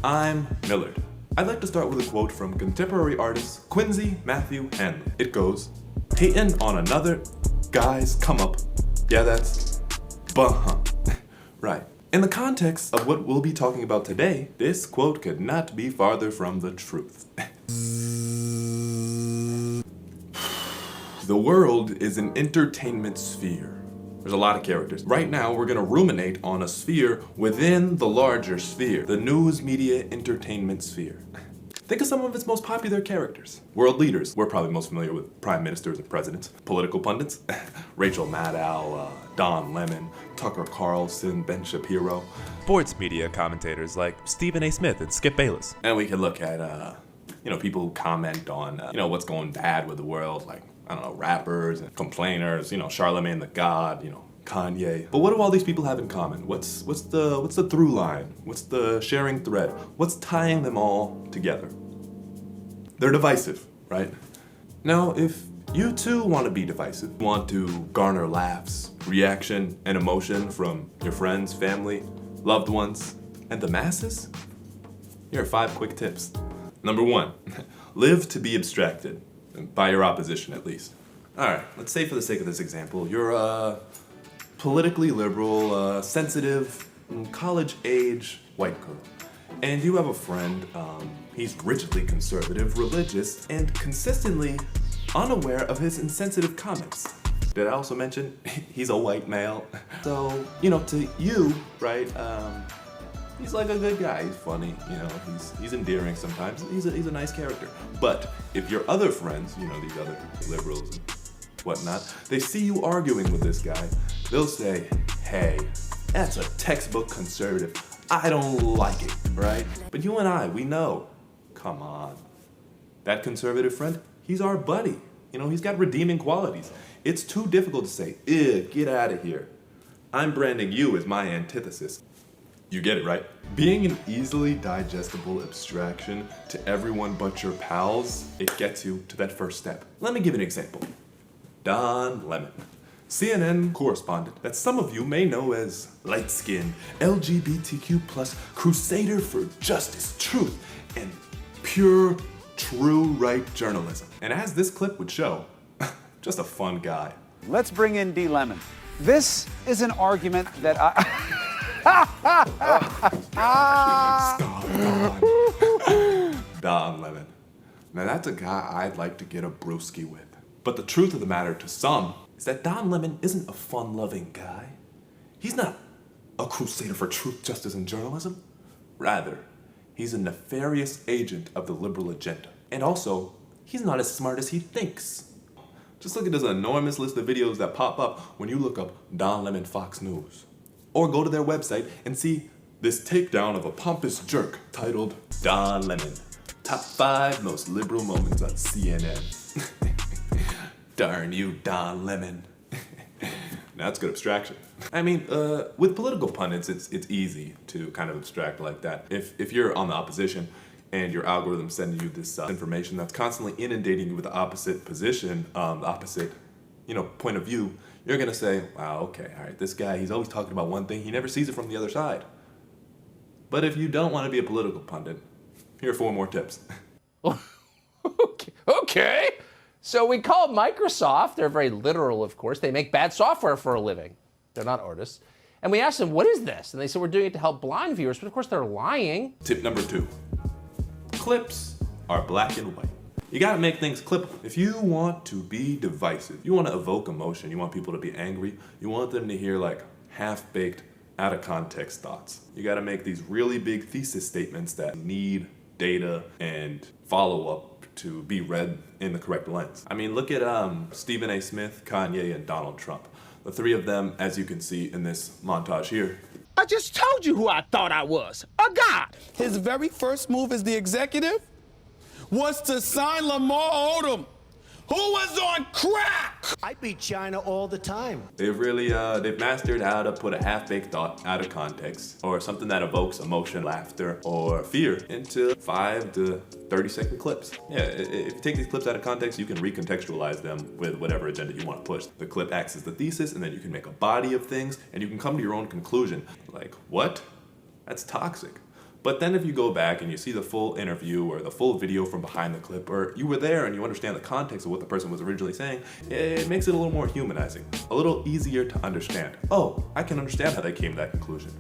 I'm Millard. I'd like to start with a quote from contemporary artist Quincy Matthew Hanley. It goes, "Hating on another guy's come up." Yeah, that's right. In the context of what we'll be talking about today, this quote could not be farther from the truth. The world is an entertainment sphere. There's a lot of characters. Right now, we're gonna ruminate on a sphere within the larger sphere, the news media entertainment sphere. Think of some of its most popular characters. World leaders. We're probably most familiar with prime ministers and presidents. Political pundits. Rachel Maddow, Don Lemon, Tucker Carlson, Ben Shapiro. Sports media commentators like Stephen A. Smith and Skip Bayless. And we can look at, people who comment on, what's going bad with the world, like, I don't know, rappers and complainers, Charlemagne the God, Kanye. But what do all these people have in common? What's the through line? What's the sharing thread? What's tying them all together? They're divisive, right? Now, if you too want to be divisive, want to garner laughs, reaction, and emotion from your friends, family, loved ones, and the masses, here are 5 quick tips. Number 1, live to be abstracted, by your opposition at least. All right, let's say for the sake of this example, you're a politically liberal, sensitive, college-age white girl. And you have a friend, he's rigidly conservative, religious, and consistently unaware of his insensitive comments. Did I also mention he's a white male? So, to you, right, he's like a good guy, he's funny, he's endearing sometimes, he's a nice character. But if your other friends, these other liberals and whatnot, they see you arguing with this guy, they'll say, "Hey, that's a textbook conservative. I don't like it," right? But you and I, we know, come on. That conservative friend, he's our buddy. He's got redeeming qualities. It's too difficult to say, "Ew, get out of here." I'm branding you as my antithesis. You get it, right? Being an easily digestible abstraction to everyone but your pals, it gets you to that first step. Let me give an example. Don Lemon, CNN correspondent that some of you may know as light-skinned, LGBTQ+ crusader for justice, truth, and pure, true right journalism. And as this clip would show, just a fun guy. Let's bring in D. Lemon. This is an argument that Don Lemon. Now that's a guy I'd like to get a brewski with. But the truth of the matter to some is that Don Lemon isn't a fun-loving guy. He's not a crusader for truth, justice, and journalism. Rather, he's a nefarious agent of the liberal agenda. And also, he's not as smart as he thinks. Just look at this enormous list of videos that pop up when you look up Don Lemon Fox News. Or go to their website and see this takedown of a pompous jerk titled Don Lemon, Top 5 Most Liberal Moments on CNN. Darn you, Don Lemon. Now that's good abstraction. I mean, with political pundits, it's easy to kind of abstract like that. If you're on the opposition and your algorithm's sending you this information that's constantly inundating you with the opposite position, the opposite, point of view, you're gonna say, wow, okay, all right, this guy, he's always talking about one thing, he never sees it from the other side. But if you don't want to be a political pundit, here are 4 more tips. Okay. So we called Microsoft, they're very literal, of course, they make bad software for a living. They're not artists. And we asked them, what is this? And they said, we're doing it to help blind viewers, but of course they're lying. Tip number 2, clips are black and white. You gotta make things clippable. If you want to be divisive, you wanna evoke emotion, you want people to be angry, you want them to hear like half-baked, out of context thoughts. You gotta make these really big thesis statements that need data and follow-up to be read in the correct lens. I mean, look at Stephen A. Smith, Kanye, and Donald Trump. The 3 of them, as you can see in this montage here. I just told you who I thought I was, a god. His very first move as the executive was to sign Lamar Odom, who was on crack. I beat China all the time. They've really, they've mastered how to put a half-baked thought out of context, or something that evokes emotion, laughter, or fear into 5 to 30-second clips. Yeah, if you take these clips out of context, you can recontextualize them with whatever agenda you want to push. The clip acts as the thesis, and then you can make a body of things, and you can come to your own conclusion. Like, what? That's toxic. But then if you go back and you see the full interview or the full video from behind the clip, or you were there and you understand the context of what the person was originally saying, it makes it a little more humanizing, a little easier to understand. Oh, I can understand how they came to that conclusion.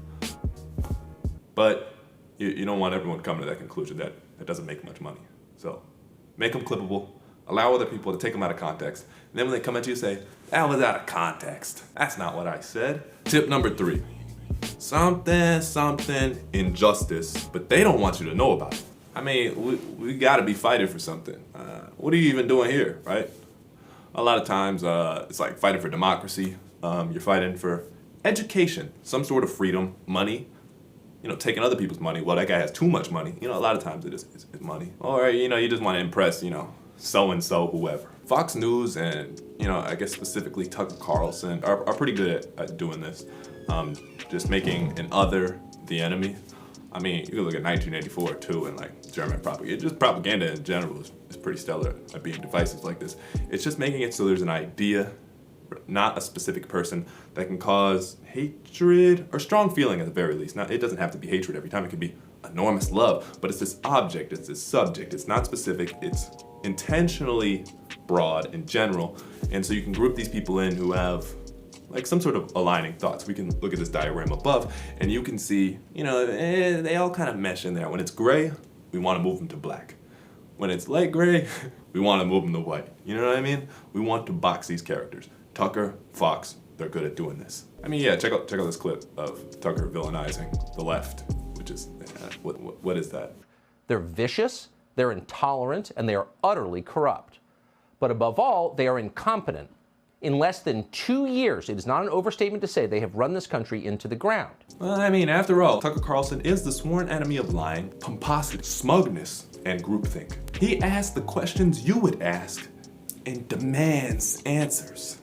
But you don't want everyone coming to that conclusion that doesn't make much money. So make them clippable, allow other people to take them out of context, and then when they come at you, say, that was out of context. That's not what I said. Tip number 3. Something injustice, but they don't want you to know about it. I mean, we gotta be fighting for something. What are you even doing here, right? A lot of times, it's like fighting for democracy. You're fighting for education, some sort of freedom, money. You know, taking other people's money. Well, that guy has too much money. You know, a lot of times it's money. Or, you know, you just want to impress, you know, so-and-so, whoever. Fox News and, you know, I guess specifically Tucker Carlson are pretty good at doing this. Just making an other the enemy. I mean, you can look at 1984 too, and like German propaganda. Just propaganda in general is pretty stellar at being divisive like this. It's just making it so there's an idea, not a specific person, that can cause hatred or strong feeling at the very least. Now, it doesn't have to be hatred every time. It can be enormous love, but it's this object, it's this subject. It's not specific. It's intentionally broad and general, and so you can group these people in who have like some sort of aligning thoughts. We can look at this diagram above, and you can see, you know, they all kind of mesh in there. When it's gray, we want to move them to black. When it's light gray, we want to move them to white. You know what I mean? We want to box these characters. Tucker, Fox, they're good at doing this. I mean, yeah, check out this clip of Tucker villainizing the left, which is, what is that? They're vicious, they're intolerant, and they are utterly corrupt. But above all, they are incompetent. In less than 2 years, it is not an overstatement to say they have run this country into the ground. Well, I mean, after all, Tucker Carlson is the sworn enemy of lying, pomposity, smugness, and groupthink. He asks the questions you would ask and demands answers.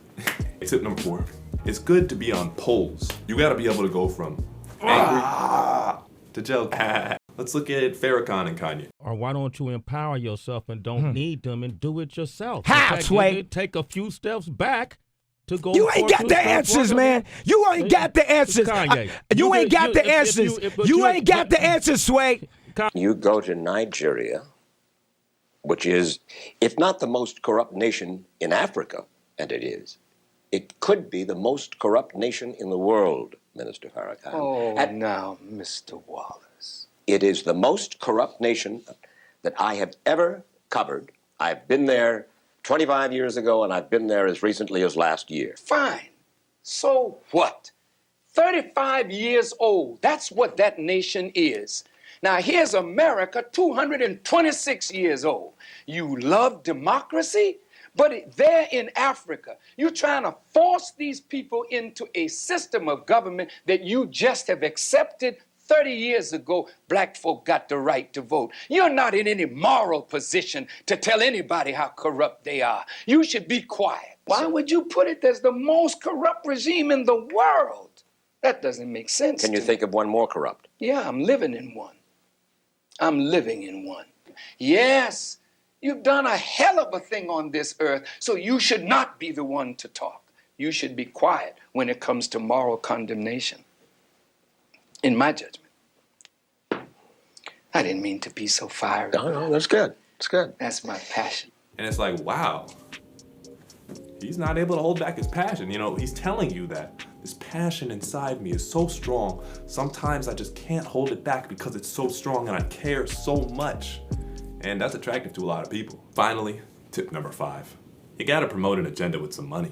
Tip number 4. It's good to be on polls. You gotta be able to go from angry to joke. Let's look at Farrakhan and Kanye. Or why don't you empower yourself and don't need them and do it yourself? How, Sway? Take a few steps back to go. You ain't got the answers, man. You ain't got the answers. You ain't got the answers. You ain't got the answers, Sway. You go to Nigeria, which is, if not the most corrupt nation in Africa, and it could be the most corrupt nation in the world, Minister Farrakhan. Oh, now, Mr. Wallace. It is the most corrupt nation that I have ever covered. I've been there 25 years ago, and I've been there as recently as last year. Fine. So what? 35 years old. That's what that nation is. Now, here's America, 226 years old. You love democracy? But there in Africa, you're trying to force these people into a system of government that you just have accepted. 30 years ago, black folk got the right to vote. You're not in any moral position to tell anybody how corrupt they are. You should be quiet. Why would you put it as the most corrupt regime in the world? That doesn't make sense. Can you think of one more corrupt? Yeah, I'm living in one. I'm living in one. Yes, you've done a hell of a thing on this earth, so you should not be the one to talk. You should be quiet when it comes to moral condemnation. In my judgment. I didn't mean to be so fiery. No, that's good. It's good. That's my passion. And it's like, wow, he's not able to hold back his passion. You know, he's telling you that this passion inside me is so strong. Sometimes I just can't hold it back because it's so strong and I care so much. And that's attractive to a lot of people. Finally, tip number 5. You gotta promote an agenda with some money.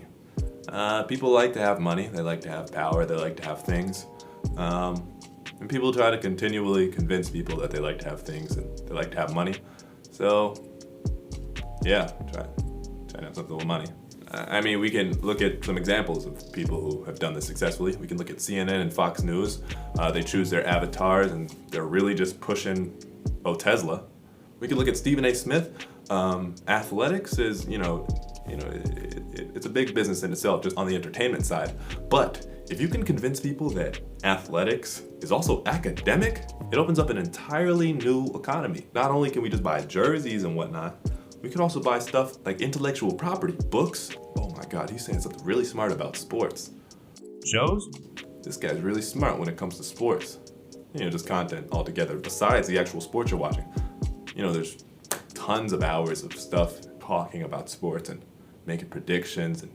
People like to have money. They like to have power. They like to have things. And people try to continually convince people that they like to have things and they like to have money. So, yeah, try to have something with money. I mean, we can look at some examples of people who have done this successfully. We can look at CNN and Fox News. They choose their avatars and they're really just pushing, Tesla. We can look at Stephen A. Smith. Athletics is, it's a big business in itself, just on the entertainment side. But if you can convince people that athletics is also academic, it opens up an entirely new economy. Not only can we just buy jerseys and whatnot, we could also buy stuff like intellectual property, books. Oh my God, he's saying something really smart about sports. Shows? This guy's really smart when it comes to sports. just content altogether besides the actual sports you're watching. There's tons of hours of stuff talking about sports and making predictions and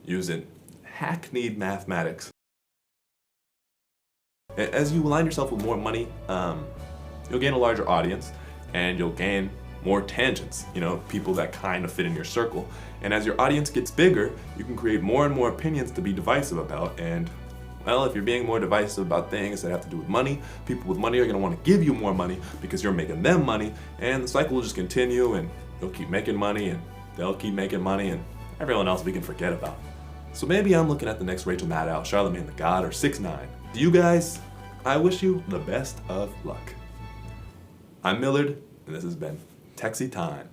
using hackneyed mathematics. As you align yourself with more money, you'll gain a larger audience and you'll gain more tangents, people that kind of fit in your circle. And as your audience gets bigger, you can create more and more opinions to be divisive about. And well, if you're being more divisive about things that have to do with money, people with money are going to want to give you more money because you're making them money, and the cycle will just continue, and you'll keep making money and they'll keep making money, and everyone else we can forget about. So maybe I'm looking at the next Rachel Maddow, Charlamagne the God, or 6ix9ine. To you guys, I wish you the best of luck. I'm Millard, and this has been Texie Time.